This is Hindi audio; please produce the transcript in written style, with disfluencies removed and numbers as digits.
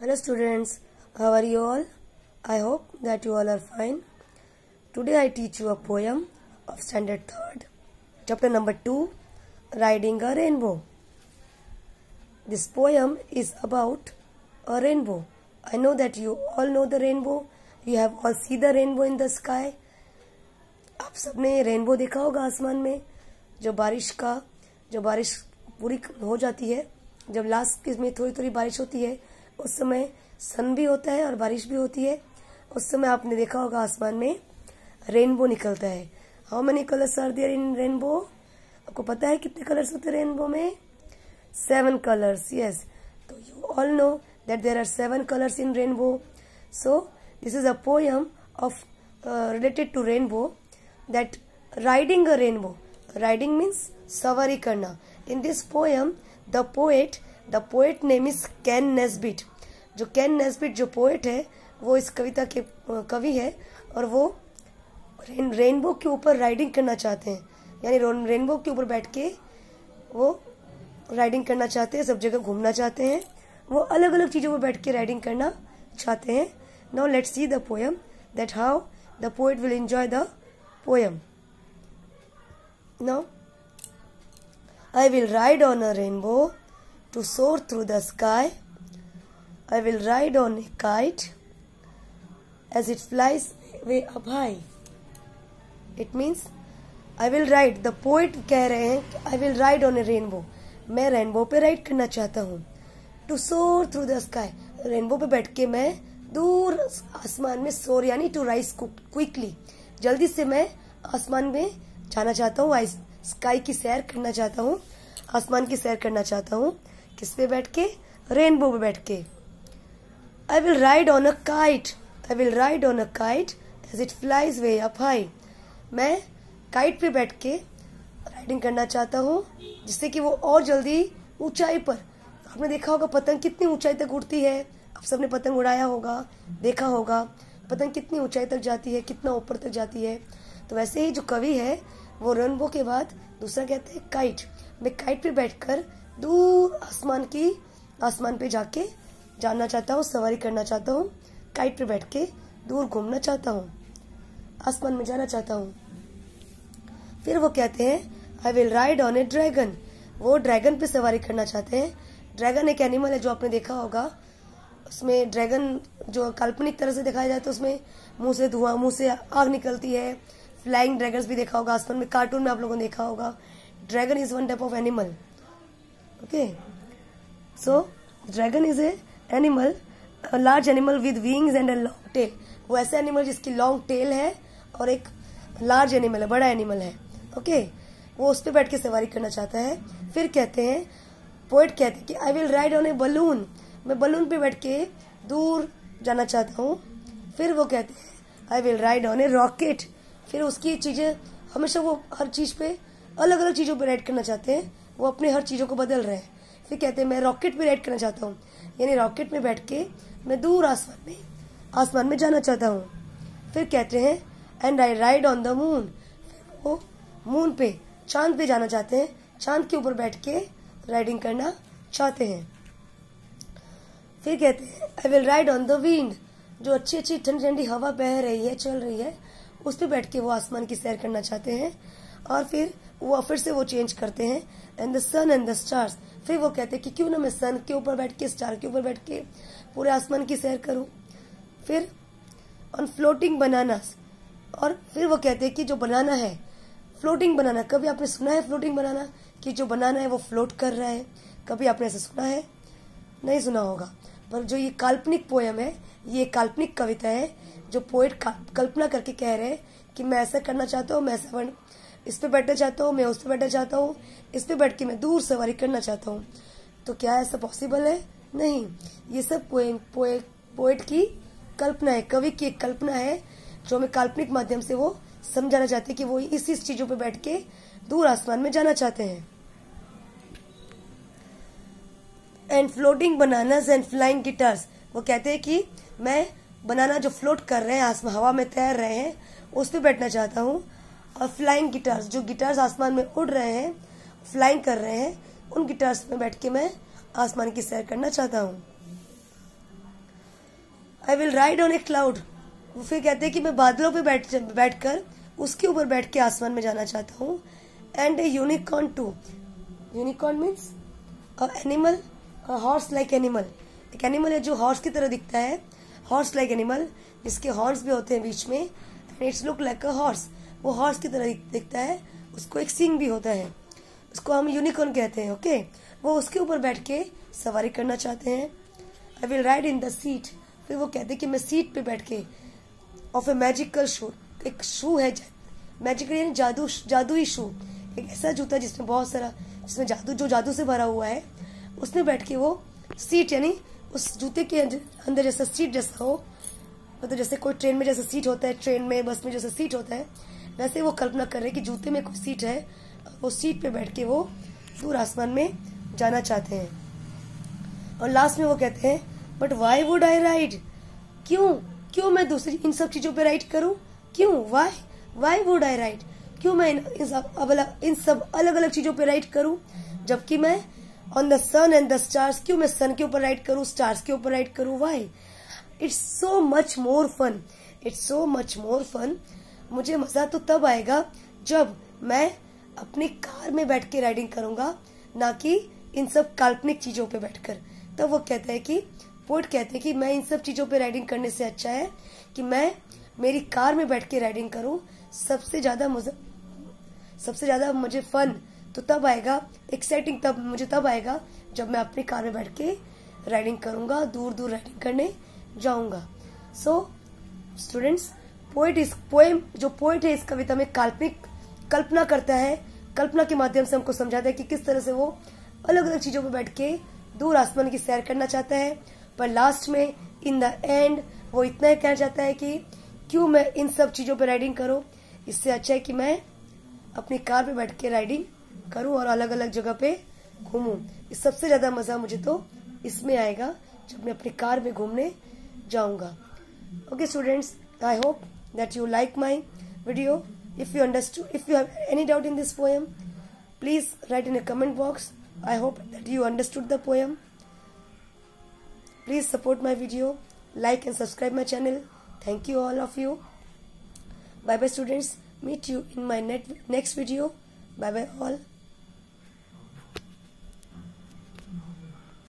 Hello students, how are you all? I hope that you all are fine. Today I teach you a poem of standard 3rd, chapter number 2, Riding a Rainbow. This poem is about a rainbow. I know that you all know the rainbow. You have all seen the rainbow in the sky. आप सबने रेनबो देखा होगा आसमान में, जब बारिश पूरी हो जाती है, जब लास्ट में थोड़ी थोड़ी बारिश होती है, उस समय सन भी होता है और बारिश भी होती है। उस समय आपने देखा होगा आसमान में रेनबो निकलता है। How many colours are there in rainbow? आपको पता है कितने कलर्स होते हैं रेनबो में? 7 colors. Yes. So you all know that there are 7 colors in rainbow. So this is a poem of related to rainbow, that riding a rainbow. Riding means savari karna. In this poem, the poet name is Ken Nesbitt. जो कैन नेस्बिट जो पोएट है वो इस कविता के कवि है, और वो रेनबो के ऊपर राइडिंग करना चाहते हैं, यानी रेनबो के ऊपर बैठ के वो राइडिंग करना चाहते हैं, सब जगह घूमना चाहते हैं, वो अलग अलग चीजों पर बैठ के राइडिंग करना चाहते हैं। Now let's see the poem, that how the poet will enjoy the poem. Now I will ride on a rainbow to soar through the sky. I will ride on a kite as it flies way up high. It means I will ride. The poet कह रहे हैं I will ride on a rainbow. मैं रेनबो पे राइड करना चाहता हूँ। To soar through the sky. Rainbow पे बैठ के मैं दूर आसमान में सोर यानी to rise quickly. जल्दी से मैं आसमान में जाना चाहता हूँ, स्काई की सैर करना चाहता हूँ, आसमान की सैर करना चाहता हूँ। किस पे बैठ के? रेनबो पे बैठ के। I will ride on a kite. I will ride on a kite as it flies way up high. मैं काइट पे बैठ के राइडिंग करना चाहता हूँ, जिससे कि वो और जल्दी ऊंचाई पर। आपने देखा होगा पतंग कितनी ऊंचाई तक उड़ती है। आप सबने पतंग उड़ाया होगा, देखा होगा पतंग कितनी ऊंचाई तक जाती है, कितना ऊपर तक जाती है। तो वैसे ही जो कवि है वो रेनबो के बाद दूसरा कहते हैं काइट। मैं काइट पे बैठकर दूर आसमान पे जाके जाना चाहता हूँ, सवारी करना चाहता हूँ। काइट पे बैठ के दूर घूमना चाहता हूँ, आसमान में जाना चाहता हूँ। फिर वो कहते हैं आई will ride on A dragon. वो ड्रैगन पे सवारी करना चाहते हैं। ड्रैगन एक एनिमल है जो आपने देखा होगा। उसमें ड्रैगन जो काल्पनिक तरह से दिखाया जाए तो उसमें मुंह से धुआं, मुंह से आग निकलती है। फ्लाइंग ड्रैगन्स भी देखा होगा आसमान में, कार्टून में आप लोगों ने देखा होगा। Dragon is one type of animal. Okay, so dragon is a animal, a large animal with wings and a long tail. वो ऐसे एनिमल जिसकी लॉन्ग टेल है और एक लार्ज एनिमल है, बड़ा एनिमल है। ओके, वो उस पे बैठ के सवारी करना चाहता है। फिर कहते हैं, पोएट कहते हैं कि आई will ride on A balloon. मैं बलून पे बैठ के दूर जाना चाहता हूँ। फिर वो कहते हैं आई will ride on A rocket. फिर उसकी चीजें हमेशा वो हर चीज पे अलग अलग चीजों पे राइड करना चाहते हैं, वो अपने हर चीजों को बदल रहे हैं। फिर कहते हैं मैं रॉकेट पे राइड करना चाहता हूँ, यानी रॉकेट में बैठ के मैं दूर आसमान में जाना चाहता हूँ। फिर कहते हैं and I ride on the moon. वो मून पे, चांद पे जाना चाहते हैं, चांद के ऊपर बैठ के राइडिंग करना चाहते हैं। फिर कहते हैं आई will ride on the wind. जो अच्छी अच्छी ठंडी ठंडी हवा बह रही है, चल रही है, उस पे बैठ के वो आसमान की सैर करना चाहते हैं। और फिर से वो चेंज करते हैं and the sun and the stars. फिर वो कहते हैं कि क्यों ना मैं सन के ऊपर बैठ के, स्टार के ऊपर बैठ के पूरे आसमान की सैर करूं। फिर ऑन फ्लोटिंग बनानास। और फिर वो कहते हैं कि जो बनाना है, फ्लोटिंग बनाना, कभी आपने सुना है फ्लोटिंग बनाना, कि जो बनाना है वो फ्लोट कर रहा है? कभी आपने ऐसा सुना है? नहीं सुना होगा। पर जो ये काल्पनिक पोयम है, ये काल्पनिक कविता है, जो पोएट कल्पना करके कह रहे हैं कि मैं ऐसा करना चाहता हूँ, मैं ऐसा इस पे बैठना चाहता हूँ, मैं उस पे बैठना चाहता हूँ, इस पे बैठ के मैं दूर सवारी करना चाहता हूँ। तो क्या ऐसा पॉसिबल है? नहीं, ये सब पोएट की कल्पना है, कवि की एक कल्पना है, जो हमें काल्पनिक माध्यम से वो समझाना चाहते हैं कि वो इस चीजों पे बैठ के दूर आसमान में जाना चाहते हैं। And floating bananas and flying guitars. वो कहते हैं कि मैं बनाना जो फ्लोट कर रहे हैं, हवा में तैर रहे हैं, उस पे बैठना चाहता हूँ। और फ्लाइंग गिटार्स, जो गिटार्स आसमान में उड़ रहे हैं, फ्लाइंग कर रहे हैं, उन गिटार्स में बैठ के मैं आसमान की सैर करना चाहता हूँ। आई will ride on A cloud. वो फिर कहते हैं कि मैं बादलों पे बैठकर उसके ऊपर बैठ के आसमान में जाना चाहता हूँ। And a unicorn too. Unicorn means animal, horse like animal. एक एनिमल है जो हॉर्स की तरह दिखता है, हॉर्स लाइक एनिमल, जिसके हॉर्स भी होते हैं बीच में, and it's look like a horse. वो हॉर्स की तरह दिखता है, उसको एक सींग भी होता है, उसको हम यूनिकॉर्न कहते हैं। ओके, वो उसके ऊपर बैठ के सवारी करना चाहते हैं। आई will ride in the seat. फिर वो कहते हैं कि मैं सीट पे बैठ के ऑफ ए मैजिकल शू। एक शू है, मैजिकल यानी जादुई शू, एक ऐसा जूता जिसमें बहुत सारा, जिसमें जादू से भरा हुआ है, उसमें बैठ के वो सीट यानी उस जूते के अंदर जैसा सीट जैसा हो, मतलब जैसे कोई ट्रेन में जैसा सीट होता है, ट्रेन में बस में जैसा सीट होता है, वैसे वो कल्पना कर रहे हैं कि जूते में कोई सीट है, वो सीट पे बैठ के वो दूर आसमान में जाना चाहते हैं। और लास्ट में वो कहते हैं but why would I ride. क्यों मैं दूसरी इन सब चीजों पे राइड करूं? क्यों? Why would I ride? क्यों मैं इन सब अलग अलग चीजों पे राइड करूं, जबकि मैं on the sun and the stars, क्यों मैं सन के ऊपर राइड करूं, स्टार्स के ऊपर राइड करूं? Why? It's so much more fun. It's so much more fun. मुझे मजा तो तब आएगा जब मैं अपनी कार में बैठ के राइडिंग करूंगा, ना कि इन सब काल्पनिक चीजों पे बैठकर। तब वो कहता है कि पोएट कहते हैं कि मैं इन सब चीजों पे राइडिंग करने से अच्छा है कि मैं मेरी कार में बैठ के राइडिंग करूं। सबसे ज्यादा मुझे फन तो तब आएगा, एक्साइटिंग तब आएगा जब मैं अपनी कार में बैठ के राइडिंग करूंगा, दूर दूर राइडिंग करने जाऊंगा। सो स्टूडेंट्स, जो पोएट है इस कविता में काल्पनिक कल्पना करता है, कल्पना के माध्यम से हमको समझाता है कि किस तरह से वो अलग अलग चीजों पर बैठ के दूर आसमान की सैर करना चाहता है। पर लास्ट में इन द एंड वो इतना ही कहना चाहता है कि क्यों मैं इन सब चीजों पर राइडिंग करूं, इससे अच्छा है कि मैं अपनी कार पे बैठ के राइडिंग करूं और अलग अलग जगह पे घूमूं। इस सबसे ज्यादा मजा मुझे तो इसमें आएगा जब मैं अपनी कार में घूमने जाऊंगा। Okay students, I hope that you like my video. If you have any doubt in this poem, please write in a comment box. I hope that you understood the poem. Please support my video, like and subscribe my channel. Thank you all of you. Bye bye students. Meet you in my next video. Bye bye all.